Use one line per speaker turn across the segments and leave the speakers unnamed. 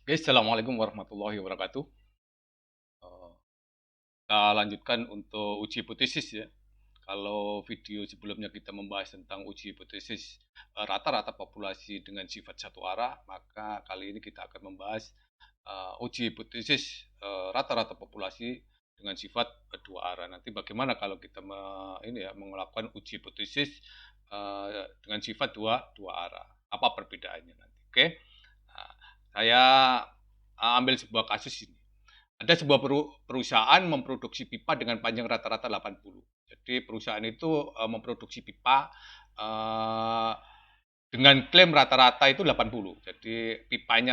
Oke, assalamualaikum warahmatullahi wabarakatuh. Eh, Kita lanjutkan untuk uji hipotesis ya. Kalau video sebelumnya kita membahas tentang uji hipotesis rata-rata populasi dengan sifat satu arah, maka kali ini kita akan membahas uji hipotesis rata-rata populasi dengan sifat dua arah. Nanti bagaimana kalau kita melakukan uji hipotesis dengan sifat dua arah? Apa perbedaannya nanti? Oke, nah, saya ambil sebuah kasus ini. Ada sebuah perusahaan memproduksi pipa dengan panjang rata-rata 80. Jadi perusahaan itu memproduksi pipa uh, dengan klaim rata-rata itu 80. Jadi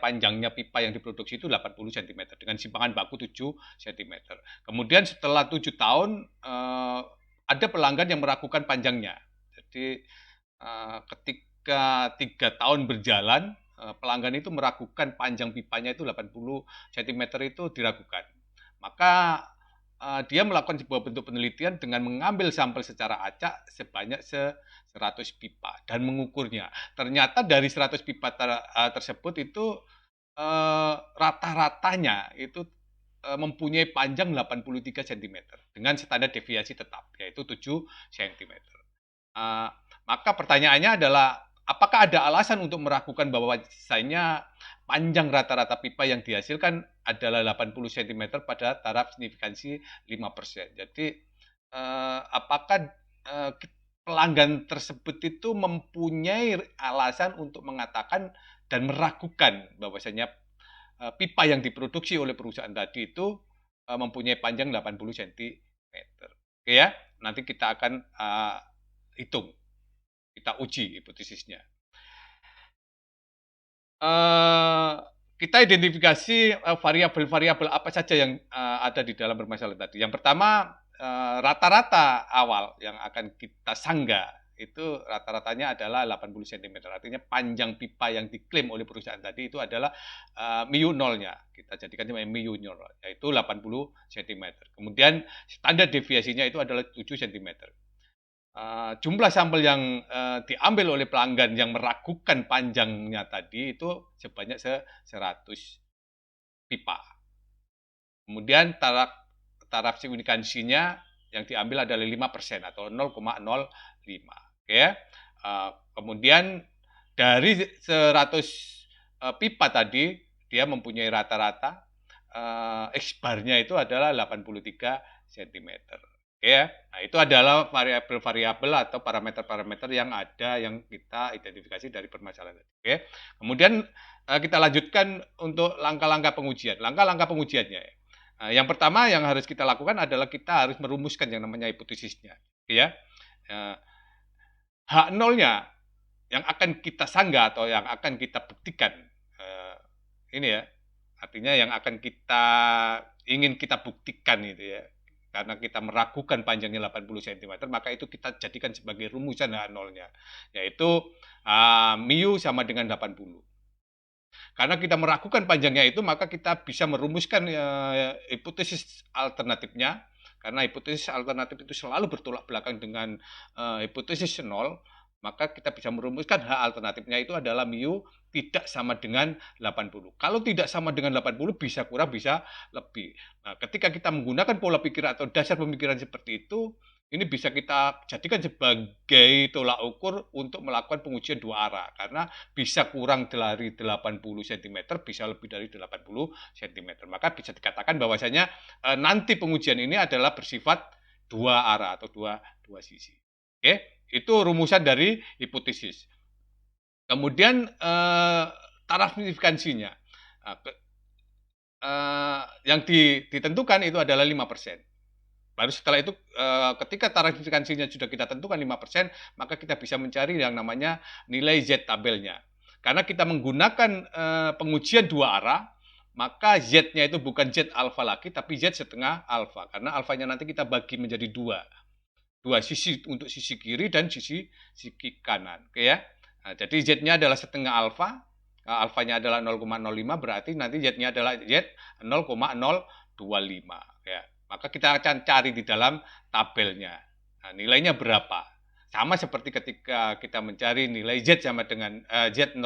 panjangnya pipa yang diproduksi itu 80 cm dengan simpangan baku 7 cm. Kemudian setelah 7 tahun ada pelanggan yang meragukan panjangnya. Jadi ketika 3 tahun berjalan, pelanggan itu meragukan panjang pipanya itu 80 cm itu diragukan. Maka dia melakukan sebuah bentuk penelitian dengan mengambil sampel secara acak sebanyak 100 pipa dan mengukurnya. Ternyata dari 100 pipa tersebut itu rata-ratanya itu mempunyai panjang 83 cm dengan standar deviasi tetap yaitu 7 cm. Maka pertanyaannya adalah apakah ada alasan untuk meragukan bahwa bahwasanya panjang rata-rata pipa yang dihasilkan adalah 80 cm pada taraf signifikansi 5%. Jadi apakah pelanggan tersebut itu mempunyai alasan untuk mengatakan dan meragukan bahwasanya pipa yang diproduksi oleh perusahaan tadi itu mempunyai panjang 80 cm. Oke ya, nanti kita akan hitung, kita uji hipotesisnya. Kita identifikasi variabel-variabel apa saja yang ada di dalam permasalahan tadi. Yang pertama, rata-rata awal yang akan kita sanggah itu rata-ratanya adalah 80 cm. Artinya panjang pipa yang diklaim oleh perusahaan tadi itu adalah mu nolnya. Kita jadikan mu nol, yaitu 80 cm. Kemudian standar deviasinya itu adalah 7 cm. Jumlah sampel yang diambil oleh pelanggan yang meragukan panjangnya tadi itu sebanyak 100 pipa. Kemudian taraf signifikansinya yang diambil adalah 5% atau 0,05. Oke ya. Kemudian dari 100 pipa tadi dia mempunyai rata-rata X-barnya itu adalah 83 cm. Ya, nah itu adalah variabel-variabel atau parameter-parameter yang ada yang kita identifikasi dari permasalahan tadi. Oke. Kemudian kita lanjutkan untuk langkah-langkah pengujian. Langkah-langkah pengujiannya. Yang pertama yang harus kita lakukan adalah kita harus merumuskan yang namanya hipotesisnya. Ya. H nolnya yang akan kita sanggah atau yang akan kita buktikan. Ini ya, artinya yang akan ingin kita buktikan itu ya. Karena kita meragukan panjangnya 80 cm, maka itu kita jadikan sebagai rumusan H0-nya, yaitu mu sama dengan 80. Karena kita meragukan panjangnya itu, maka kita bisa merumuskan hipotesis alternatifnya, karena hipotesis alternatif itu selalu bertolak belakang dengan hipotesis nol, maka kita bisa merumuskan H alternatifnya itu adalah mu tidak sama dengan 80. Kalau tidak sama dengan 80 bisa kurang bisa lebih. Nah, ketika kita menggunakan pola pikir atau dasar pemikiran seperti itu, ini bisa kita jadikan sebagai tolak ukur untuk melakukan pengujian dua arah. Karena bisa kurang dari 80 cm, bisa lebih dari 80 cm. Maka bisa dikatakan bahwasanya nanti pengujian ini adalah bersifat dua arah atau dua sisi. Oke? Itu rumusan dari hipotesis. Kemudian taraf signifikansinya. Yang ditentukan itu adalah 5%. Baru setelah itu ketika taraf signifikansinya sudah kita tentukan 5%, maka kita bisa mencari yang namanya nilai Z tabelnya. Karena kita menggunakan pengujian dua arah, maka Z-nya itu bukan Z alfa lagi, tapi Z setengah alfa. Karena alfanya nanti kita bagi menjadi dua sisi, untuk sisi kiri dan sisi kanan. Oke ya. Nah, jadi Z-nya adalah setengah alfa, alfanya adalah 0,05, berarti nanti Z-nya adalah Z 0,025 ya. Maka kita akan cari di dalam tabelnya. Nah, nilainya berapa? Sama seperti ketika kita mencari nilai Z sama dengan Z 0,05,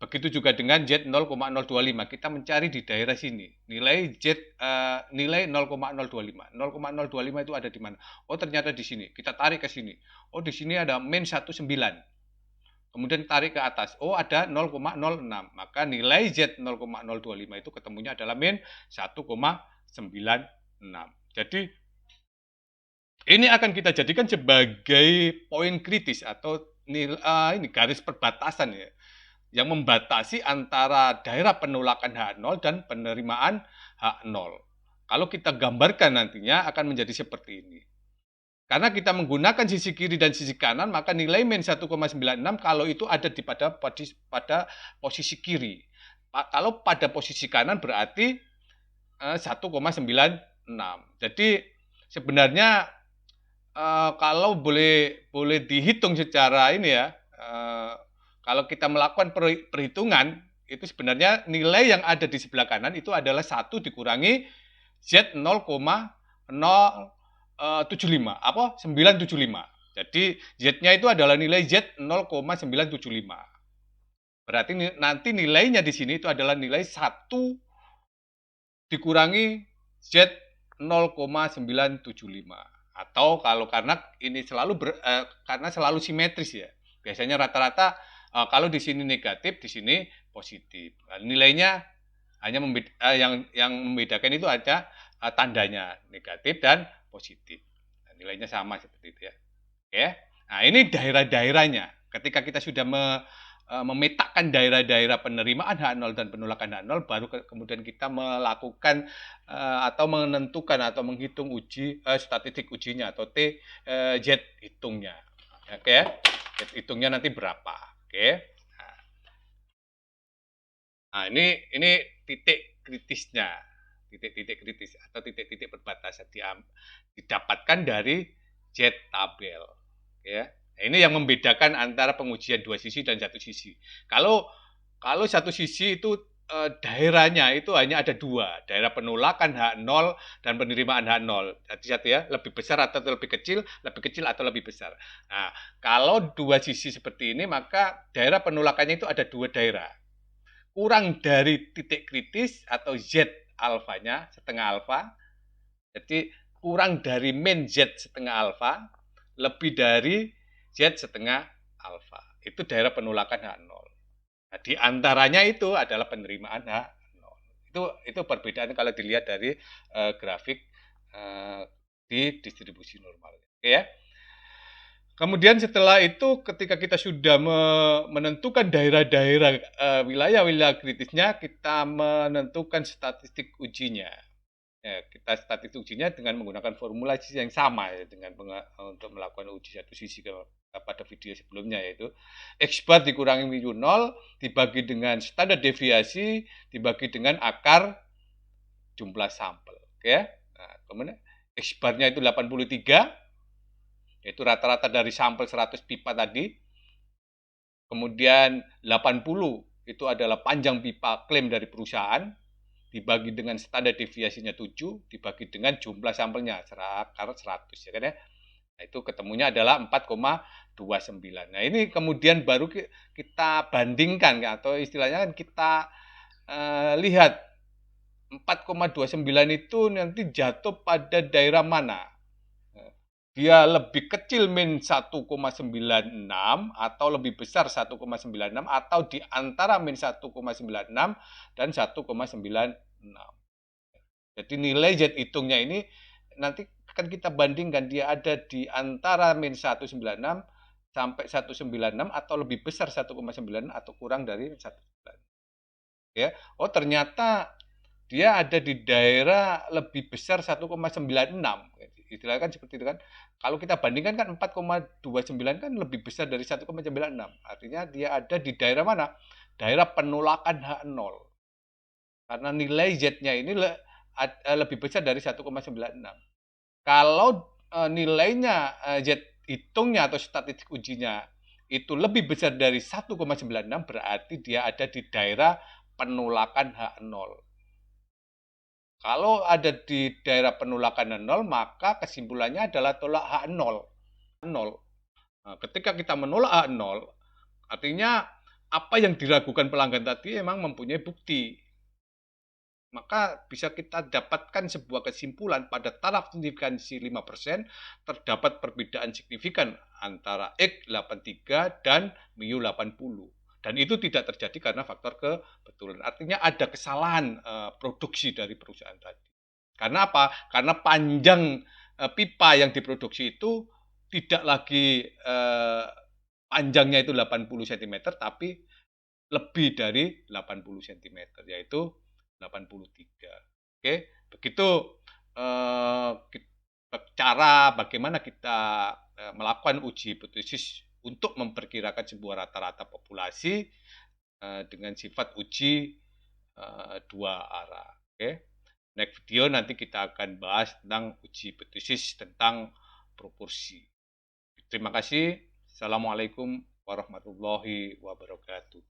Begitu juga dengan Z 0,025. Kita mencari di daerah sini. Nilai Z nilai 0,025. 0,025 itu ada di mana? Oh, ternyata di sini. Kita tarik ke sini. Oh, di sini ada min 19. Kemudian tarik ke atas. Oh, ada 0,06. Maka nilai Z 0,025 itu ketemunya adalah min 1,96. Jadi ini akan kita jadikan sebagai poin kritis atau ini garis perbatasan ya, yang membatasi antara daerah penolakan H0 dan penerimaan H0. Kalau kita gambarkan nantinya akan menjadi seperti ini. Karena kita menggunakan sisi kiri dan sisi kanan, maka nilai min 1,96 kalau itu ada pada posisi kiri. Kalau pada posisi kanan berarti 1,96. Jadi sebenarnya kalau boleh dihitung secara ini ya, kalau kita melakukan perhitungan, itu sebenarnya nilai yang ada di sebelah kanan itu adalah 1 dikurangi Z 0,075, apa? 975. Jadi Z-nya itu adalah nilai Z 0,975. Berarti nanti nilainya di sini itu adalah nilai 1 dikurangi Z 0,975. Atau karena ini karena selalu simetris ya. Biasanya rata-rata kalau di sini negatif, di sini positif. Nah, nilainya hanya yang membedakan itu ada tandanya negatif dan positif. Nah, nilainya sama seperti itu ya. Oke. Nah, ini daerah-daerahnya. Ketika kita sudah memetakan daerah-daerah penerimaan H0 dan penolakan H0, baru kemudian kita melakukan atau menentukan atau menghitung statistik ujinya atau Z hitungnya. Oke, Z hitungnya nanti berapa? Oke. Nah, ini titik kritisnya, titik-titik kritis atau titik-titik perbatasan didapatkan dari Z tabel. Ya. Nah, ini yang membedakan antara pengujian dua sisi dan satu sisi. Kalau satu sisi itu daerahnya itu hanya ada dua, daerah penolakan H0 dan penerimaan H0. Jadi satu ya, lebih besar atau lebih kecil atau lebih besar. Nah, kalau dua sisi seperti ini, maka daerah penolakannya itu ada dua daerah. Kurang dari titik kritis atau Z alfanya, setengah alfa. Jadi kurang dari min Z setengah alfa, lebih dari Z setengah alfa. Itu daerah penolakan H0. Nah, di antaranya itu adalah penerimaan H0. Itu perbedaan kalau dilihat dari grafik di distribusi normal. Oke ya. Kemudian setelah itu ketika kita sudah menentukan daerah-daerah wilayah-wilayah kritisnya, kita menentukan statistik ujinya. Ya, kita statistik ujinya dengan menggunakan formulasi yang sama ya, untuk melakukan uji satu sisi pada video sebelumnya, yaitu X bar dikurangi mu 0 dibagi dengan standar deviasi dibagi dengan akar jumlah sampel. Oke. Nah, kemudian X barnya itu 83, yaitu rata-rata dari sampel 100 pipa tadi. Kemudian 80 itu adalah panjang pipa klaim dari perusahaan, dibagi dengan standar deviasinya 7, dibagi dengan jumlah sampelnya, akar 100 ya kan ya. Nah, itu ketemunya adalah 4,29. Nah, ini kemudian baru kita bandingkan atau istilahnya kan kita lihat 4,29 itu nanti jatuh pada daerah mana. Dia lebih kecil min 1,96 atau lebih besar 1,96 atau di antara min 1,96 dan 1,96. Jadi nilai Z hitungnya ini nanti akan kita bandingkan, dia ada di antara min 196 sampai 196 atau lebih besar 1,9 atau kurang dari 1,9. Ya. Oh, ternyata dia ada di daerah lebih besar 1,96. Istilahnya kan seperti itu kan. Kalau kita bandingkan kan 4,29 kan lebih besar dari 1,96. Artinya dia ada di daerah mana? Daerah penolakan H0. Karena nilai Z-nya ini lebih besar dari 1,96. Kalau nilainya Z hitungnya atau statistik ujinya itu lebih besar dari 1,96, berarti dia ada di daerah penolakan H0. Kalau ada di daerah penolakan H0, maka kesimpulannya adalah tolak H0. Nah, ketika kita menolak H0, artinya apa yang diragukan pelanggan tadi memang mempunyai bukti. Maka bisa kita dapatkan sebuah kesimpulan pada taraf signifikansi 5% terdapat perbedaan signifikan antara X83 dan MIU 80. Dan itu tidak terjadi karena faktor kebetulan. Artinya ada kesalahan produksi dari perusahaan tadi. Karena apa? Karena panjang pipa yang diproduksi itu tidak lagi panjangnya itu 80 cm, tapi lebih dari 80 cm, yaitu 83. Oke, begitu eh, cara bagaimana kita melakukan uji hipotesis untuk memperkirakan sebuah rata-rata populasi dengan sifat uji dua arah. Oke, next video nanti kita akan bahas tentang uji hipotesis tentang proporsi. Terima kasih. Assalamualaikum warahmatullahi wabarakatuh.